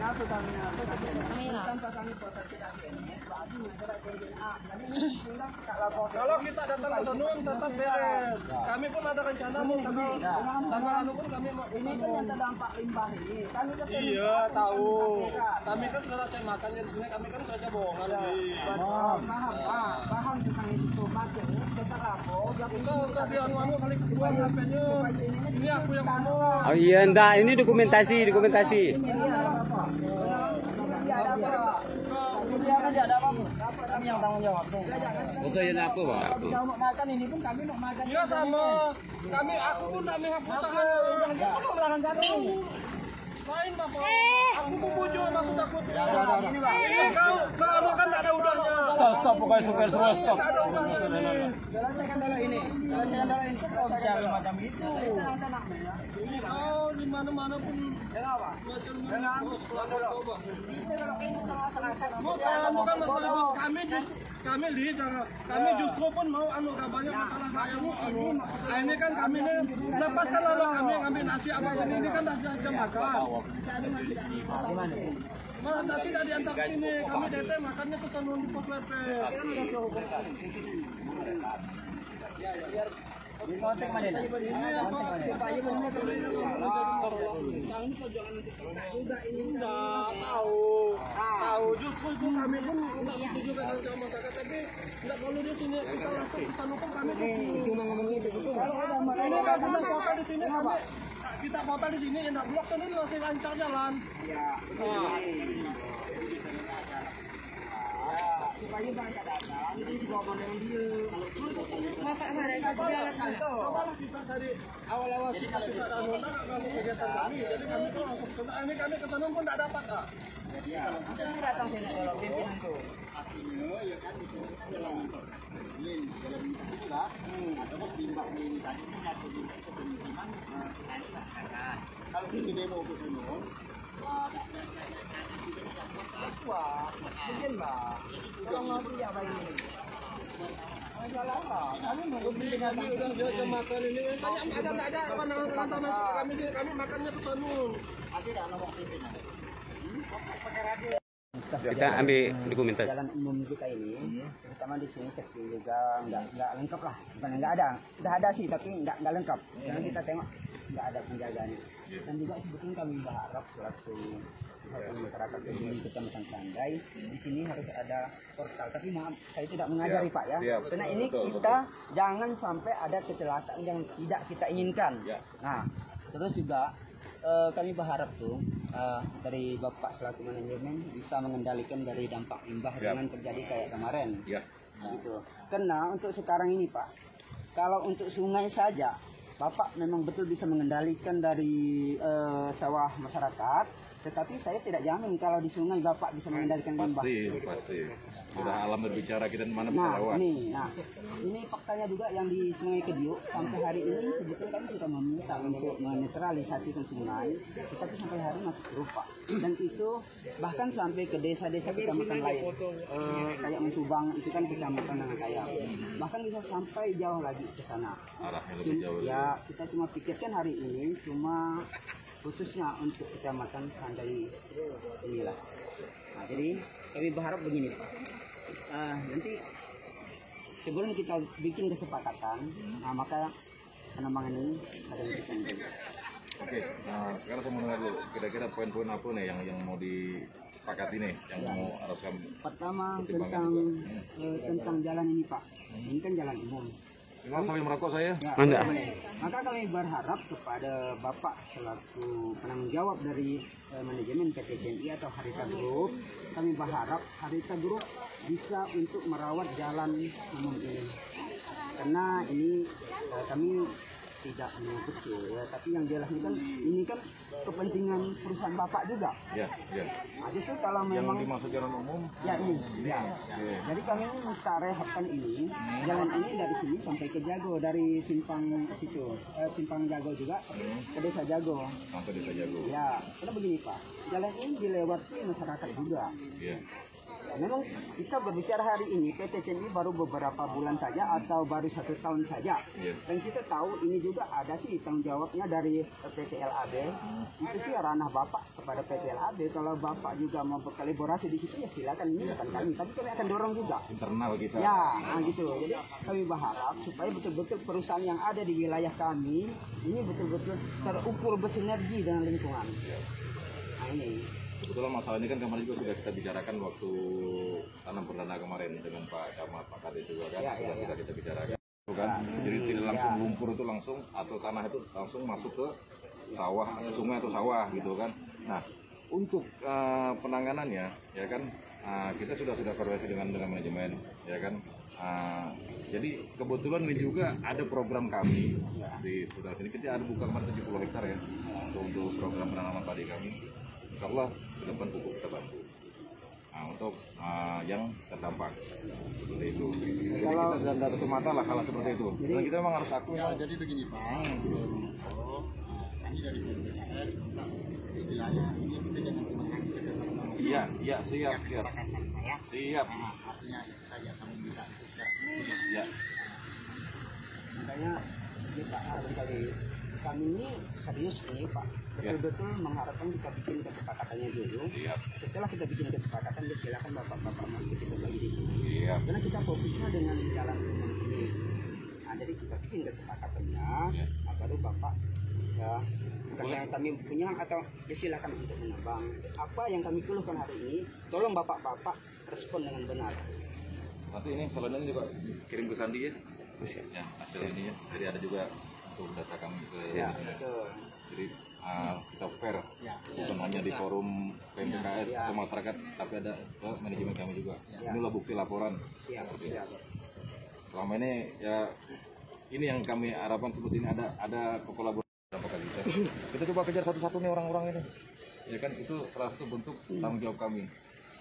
Kalau kita datang ke Senun tetap beres. Kami pun ada rencana mau tanggal anu pun kami mau. Ini kan yang terdampak limbah ini. Iya tahu. Kami kan sudah cek makannya di sini. Kami kan saja bohongan. Paham tentang itu makanya kita lapor. Enggak di anu kali kedua HP-nya. Ini aku yang ngomong. Oh iya, enggak, ini dokumentasi. Kami yang tanggung jawab. Untuk yang apa, Pak? Mau makan ini pun kami mau makan. Iya sama. Aku pun tak melihat usaha. Jangan melarang kami. Lain Bapak. Aku membujuk aku takut. Ini Pak. Kau kan tak ada udahnya. Stop, pokoknya supir semua stop. Selesaikan dulu ini. Kau bicara macam itu. Ini kau di mana-mana pun. Bukan masalah kami justru pun mau banyak masalah saya mau ini kan kami ini lepaskan lalu kami ngambil nasi apa ini kan sudah makan. Nasi tidak diantar ke sini, kami teteh makannya ke sana di pos PP. Kontak mana ini? Tahu justru itu kami pun tidak setuju dengan masyarakat tapi tidak perlu di sini kita langsung ke sana pun kami cuma ngomongnya itu betul. Ini kan kita kota di sini kami kita kota di sini yang blok sana masih lancar jalan. Iya. Supaya banyak datang, itu juga dengan dia. Masa mereka jalan itu. Kita dari awal-awal kita tahu kami kegiatan kami, jadi kami tuh langsung kami ke sana pun tidak dapat ah. Jadi datang sini kalau pimpinan tuh. Artinya ya kan di sini kan jalan itu lah. Ada pos bimbang ini tadi kan masuk di pemukiman masyarakat. Kalau kita demo ke sana, wah, mungkin lah. Kalau ngerti apa ini? Masalah lah. Kami udah makan ini. Ada pandangan kami makannya ke sana. Ada nomor pimpinan. Kita ambil dokumentasi. Jalan umum kita ini, terutama di sini sepi juga nggak lengkap lah. Bukan nggak ada, sudah ada sih tapi nggak lengkap. Karena kita tengok nggak ada penjagaannya. Dan juga sebetulnya kami berharap selaku masyarakat di Kecamatan Sandai di sini harus ada portal. Tapi maaf, saya tidak mengajari Pak ya. Karena ini kita jangan sampai ada kecelakaan yang tidak kita inginkan. Nah, terus juga kami berharap tuh dari Bapak selaku manajemen bisa mengendalikan dari dampak limbah jangan terjadi kayak kemarin. Nah, gitu. Karena untuk sekarang ini Pak, kalau untuk sungai saja Bapak memang betul bisa mengendalikan dari sawah masyarakat. Tetapi saya tidak jamin kalau di sungai Bapak bisa mengendalikan limbah. Pasti. Sudah alam berbicara kita mana bisa lewat. Ini faktanya juga yang di Sungai Kedio sampai hari ini sebetulnya kami sudah meminta untuk menetralisasi sungai, tetapi sampai hari masih berupa. Dan itu bahkan sampai ke desa-desa kecamatan lain, kayak Mencubang itu kan kecamatan Nangakaya. Bahkan bisa sampai jauh lagi ke sana. Arahnya lebih jauh. Ya kita cuma pikirkan hari ini cuma khususnya untuk kecamatan Sandai inilah. Nah, jadi kami berharap begini Pak. Nanti sebelum kita bikin kesepakatan, maka penambangan ini ada yang kita ambil. Oke, nah sekarang saya mau nanya dulu, kira-kira poin-poin apa nih yang mau disepakati nih, yang mau haruskan. Pertama tentang jalan ini Pak, ini kan jalan umum. Sambil merokok saya. Maka kami berharap kepada Bapak selaku penanggung jawab dari manajemen PT CMI atau Harita Group, kami berharap Harita Group bisa untuk merawat jalan umum ini. Karena ini kami tidak mengkecil ya, tapi yang jelas ini kan kepentingan perusahaan Bapak juga. Iya. Nah, justru kalau memang yang dimaksud jalan umum. Ya ini. Jadi kami ini minta rehabkan ini, jalan ini dari sini sampai ke Jago, dari simpang situ, simpang Jago juga ke desa Jago. Sampai desa Jago. Ya, karena begini Pak, jalan ini dilewati masyarakat juga. Iya. Memang kita berbicara hari ini PT CMI baru beberapa bulan saja atau baru 1 tahun saja. Dan kita tahu ini juga ada sih tanggung jawabnya dari PT LAB. Itu sih ranah Bapak kepada PT LAB. Kalau Bapak juga mau berkolaborasi di situ ya silakan, ini bukan kami, tapi kami akan dorong juga. Internal kita. Ya, nah gitu. Jadi kami berharap supaya betul-betul perusahaan yang ada di wilayah kami ini betul-betul terukur bersinergi dengan lingkungan. Nah ini. Kebetulan masalah ini kan kemarin juga sudah kita bicarakan waktu tanam perdana kemarin dengan Pak Camat, Pak Kades juga kan, sudah kita bicarakan. Kan? Jadi tidak langsung lumpur itu langsung atau tanah itu langsung masuk ke sawah, sungai atau sawah gitu kan. Nah, untuk penanganannya ya kan kita sudah koordinasi dengan manajemen ya kan. Jadi kebetulan ini juga ada program kami di sebelah sini, kita ada buka kemarin 70 hektar ya untuk program penanaman padi kami. Insya Allah ke depan cukup kita bantu. Nah, untuk yang terdampak seperti itu. Jadi kita sudah tidak tutup mata lah kalau seperti itu. Jadi kita memang harus akui. Ya, jadi begini Pak, kalau kami dari BPKS istilahnya ini kita jangan cuma hanya sekedar menolak. Iya, siap. Siap. Artinya itu saja kami minta Siap. Makanya ini Pak, kami ini serius ini Pak, betul-betul mengharapkan kita bikin kesepakatannya dulu. Siap. Setelah kita bikin kesepakatan, ya silakan bapak-bapak mau ikut berbagi di sini. Siap. Karena kita fokusnya dengan jalan ini. Nah, jadi kita bikin kesepakatannya, baru bapak ya bukan kami punya atau ya silakan untuk menambang. Apa yang kami keluhkan hari ini, tolong bapak-bapak respon dengan benar. Nanti ini selanjutnya juga kirim ke Sandi ya. Ya, hasil ini ya. Jadi ada juga untuk data kami ke Betul. Jadi kita fair, bukan hanya di forum PMPKS atau masyarakat, tapi ada ke manajemen kami juga. Inilah bukti laporan. Siap. Selama ini ya ini yang kami harapkan seperti ini ada kolaborasi. Kita coba kejar satu-satu nih orang-orang ini. Ya kan itu salah satu bentuk tanggung jawab kami.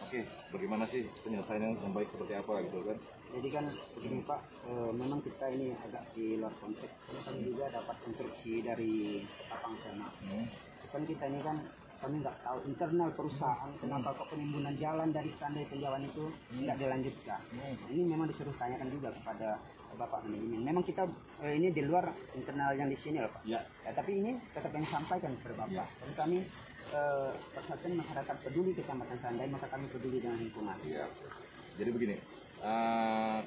Oke, bagaimana sih penyelesaian yang baik seperti apa gitu kan? Jadi kan begini Pak, memang kita ini agak di luar konteks. Kami juga dapat instruksi dari Kapang Sena. Kan kita ini kan kami nggak tahu internal perusahaan kenapa kok penimbunan jalan dari Sandai Penjawan itu tidak dilanjutkan. Ini memang disuruh tanyakan juga kepada Bapak manajemen. Memang kita ini di luar internal yang di sini loh Pak. Ya, tapi ini tetap yang sampaikan kepada Bapak. Jadi kami persatuan masyarakat peduli Kecamatan Sandai, maka kami peduli dengan lingkungan. Ya. Jadi begini,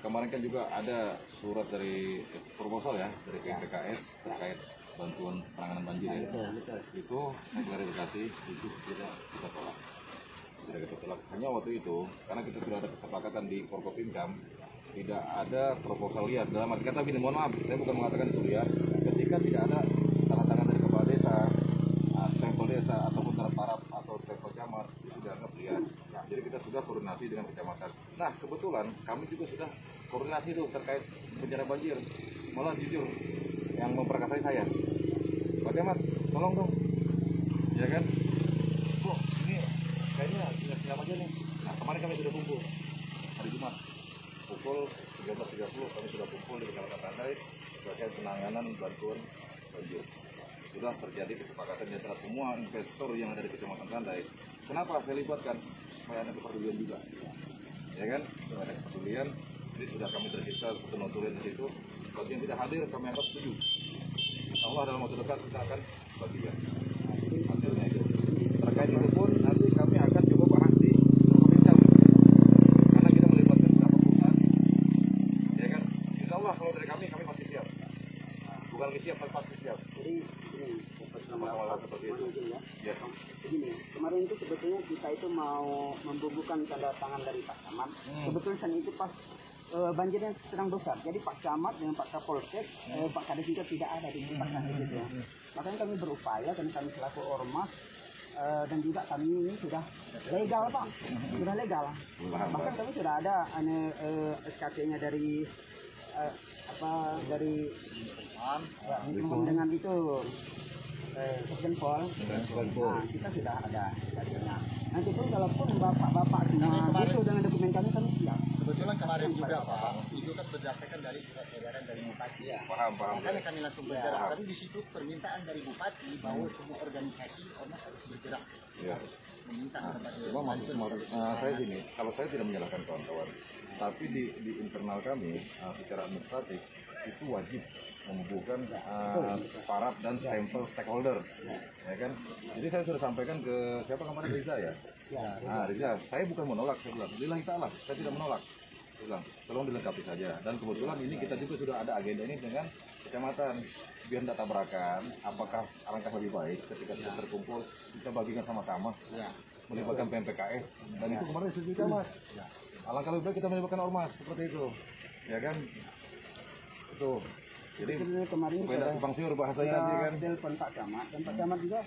kemarin kan juga ada surat dari proposal ya dari PKS terkait bantuan penanganan banjir ya. Betul. Itu saya klarifikasi itu kita tolak. Tidak kita tolak. Hanya waktu itu karena kita sudah ada kesepakatan di Forkopimkam tidak ada proposal liar. Dalam arti kata gini, mohon maaf, saya bukan mengatakan itu liar. Ketika tidak ada tanda tangan dari kepala desa, stempel desa ataupun terparap atau stempel camat itu dianggap liar. Jadi kita sudah koordinasi dengan kecamatan. Nah kebetulan kami juga sudah koordinasi itu terkait bencana banjir. Malah jujur yang memperkasai saya, Pak Camat, tolong dong, ya kan? Kok ini kayaknya siap-siap aja nih. Nah kemarin kami sudah kumpul hari Jumat pukul 13.30 kami sudah kumpul di Kecamatan Sandai terkait penanganan bantuan banjir. Sudah terjadi kesepakatan di antara semua investor yang ada di Kecamatan Sandai. Kenapa saya libatkan? Supaya ada kepedulian juga, ya kan? Supaya ada kepedulian. Jadi sudah kami tercipta satu notulen di situ. Bagi yang tidak hadir kami anggap setuju. Insya Allah dalam waktu dekat kita akan bagikan hasilnya itu. Terkait itu pun nanti kami akan coba bahas di Forkopimkam. Karena kita melibatkan beberapa perusahaan, ya kan? Insya Allah kalau dari kami pasti siap. Bukan lagi siap, tapi pasti siap. Jadi ini Sama-sama seperti itu. Ya. Begini, kemarin itu sebetulnya kita itu mau membubuhkan tanda tangan dari Pak Camat. Kebetulan saat itu pas banjirnya sedang besar. Jadi Pak Camat dengan Pak Kapolsek, Pak Kades juga tidak ada di tempat saat itu. Makanya kami berupaya dan kami selaku ormas dan juga kami ini sudah legal Pak, sudah legal. Bahkan kami sudah ada SKP-nya dari dari dengan itu Sekjenpol. Nah, kita sudah ada SKP-nya. Nanti pun kalaupun bapak-bapak semua itu dengan dokumen kami siap. kebetulan kemarin juga Pak, itu kan berdasarkan dari surat edaran dari Bupati. Paham. Makanya kami langsung bergerak. Tapi di situ permintaan dari Bupati bahwa semua organisasi ormas harus bergerak. Cuma saya gini, kalau saya tidak menyalahkan kawan-kawan, tapi di internal kami secara administratif itu wajib mengumpulkan paraf dan stempel stakeholder, ya kan? Jadi saya sudah sampaikan ke siapa kemarin, Riza ya? Riza, saya bukan menolak, saya bilang, lillahi ta'ala, saya tidak menolak. Saya bilang, tolong dilengkapi saja. Dan kebetulan ini kita juga sudah ada agenda ini dengan kecamatan, biar tidak tabrakan. Apakah alangkah lebih baik ketika kita terkumpul kita bagikan sama-sama, melibatkan PMPKS, dan itu kemarin sudah camat. Alangkah lebih baik kita melibatkan ormas seperti itu, ya kan? Itu. Jadi kemarin supaya simpang siur bahasanya nanti kan. telepon Pak Camat, dan Pak Camat juga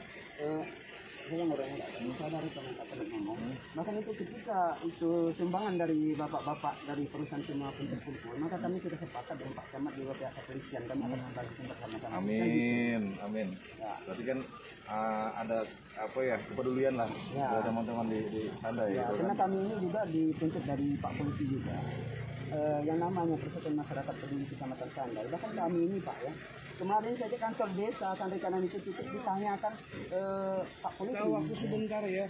saya orangnya nggak ada, saya dari teman-teman ngomong. Bahkan itu ketika itu sumbangan dari bapak-bapak dari perusahaan semua pun terkumpul, maka kami sudah sepakat dengan Pak Camat juga pihak kepolisian, kami akan membagikan bersama-sama. Amin, amin. Berarti kan ada apa ya, kepedulian lah dari teman-teman di sana ya. Karena kami ini juga dituntut dari Pak Polisi juga. Yang namanya Persatuan Masyarakat Peduli Kecamatan Sandai. Bahkan kami ini Pak ya, kemarin saja kantor desa Sandai Kanan itu ditanyakan Pak Polisi. Waktu sebentar ya.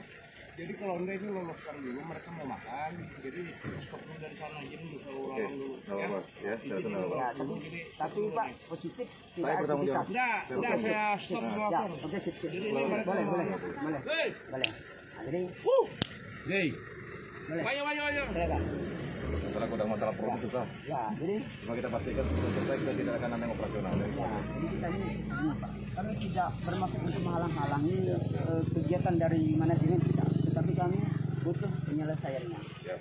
Jadi kalau anda ini loloskan dulu, mereka mau makan. Jadi stopnya dari sana aja dulu, kalau ulang dulu. Ya, saya tenang. Tapi Pak positif tidak Saya bertanggung jawab. Enggak, saya stop dulu. Oke, sip. Boleh. Nah, jadi, Ayo. silakan. Masalah produk susah. Ya, jadi Cuma kita pastikan sebelum selesai kita tidak akan ada yang operasional. jadi kita ini Pak, kami tidak bermaksud untuk menghalang-halangi kegiatan dari manajemen kita, tetapi kami butuh penyelesaiannya. Ya.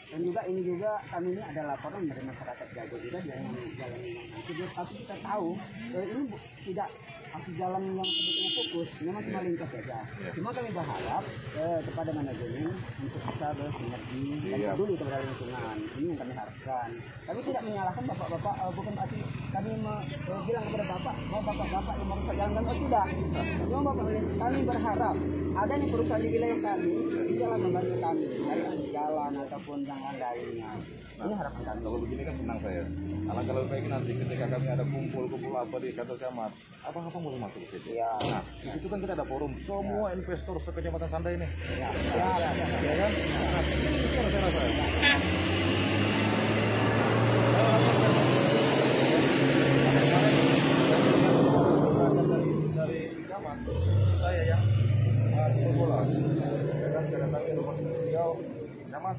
Dan juga ini juga kami ini ada laporan dari masyarakat Jago juga dia yang menjalani itu, tapi kita tahu ini tidak akses jalan yang sebetulnya fokus, memang cuma lintas saja. Cuma kami berharap kepada manajemen untuk bisa bersinergi dan peduli kepada lingkungan. Ini yang kami harapkan. Kami tidak menyalahkan bapak-bapak, bukan berarti kami bilang kepada bapak-bapak yang merusak jalan dan tidak. Cuma kami berharap ada nih perusahaan di wilayah kami bisa membantu kami dari akses jalan ataupun yang lainnya. Ini harapan kami. Kalau begini kan senang saya. Alangkah lebih baik nanti ketika kami ada kumpul apa di kantor camat, apa boleh masuk ke situ. Ya. Nah, di situ kan kita ada forum semua investor sekecamatan Sandai ini. Ya. Ya kan? Nah, itu rencana saya. Dari camat saya yang di bola. Ya kan, saya datangin rumah beliau, camat.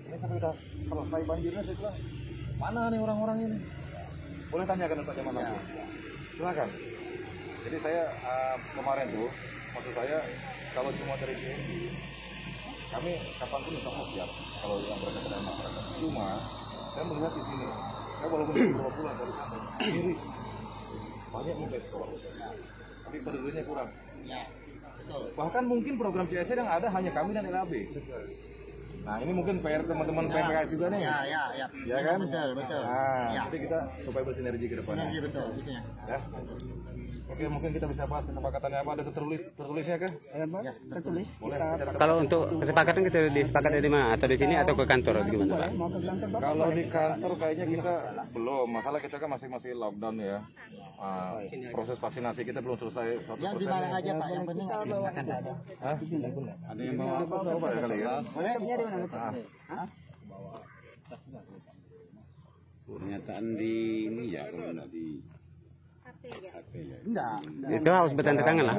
Ini sampai udah selesai banjirnya, saya bilang, mana nih orang-orang ini? Boleh tanyakan untuk camat aku. Silakan. Jadi saya kemarin tuh, maksud saya kalau cuma dari sini, kami kapanpun insya Allah siap kalau yang berkaitan dengan masyarakat. Cuma saya melihat di sini, saya walaupun beberapa bulan dari sana, miris, banyak investor, tapi pedulinya kurang. Bahkan mungkin program CSR yang ada hanya kami dan LAB. Nah ini mungkin PR teman-teman PMPKS juga nih. Ya kan? Betul. Nah, jadi kita supaya bersinergi ke depan. Betul. Ya. Oke, mungkin kita bisa bahas kesepakatannya apa? Ada tertulisnya kah? Tertulis. Boleh. Kalau untuk kesepakatan kita disepakati di mana? Atau di sini atau ke kantor gimana Pak? Mau ke kantor Bapak? Kalau di kantor kayaknya kita belum. Masalah kita kan masih lockdown ya. Proses vaksinasi kita belum selesai 100%. Yang di mana aja Pak, yang penting ada kesepakatan. Hah? Ada yang bawa apa ya kali ya? Boleh? Pernyataan di ini ya, kalau nggak di Enggak. itu harus bertanda-tangan lah.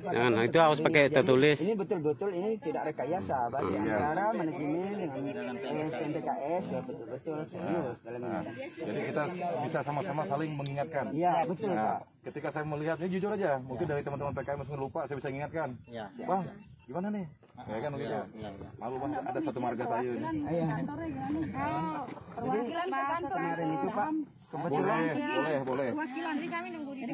Jangan, itu harus pakai tertulis. Ini betul-betul ini tidak rekayasa, berarti antara manajemen dengan PMPKS ya betul-betul serius dalam ini. Jadi kita bisa sama-sama saling mengingatkan. Iya betul Nah, Pak. ketika saya melihat, ini jujur aja, mungkin dari teman-teman PKM mungkin lupa, saya bisa ingatkan. Ya. Bang, gimana nih? Ya kan begitu. Malu bang, ada satu marga saya ini. Iya. Perwakilan ke kantor Kemarin itu Pak kebetulan Boleh. perwakilan, jadi kami nunggu di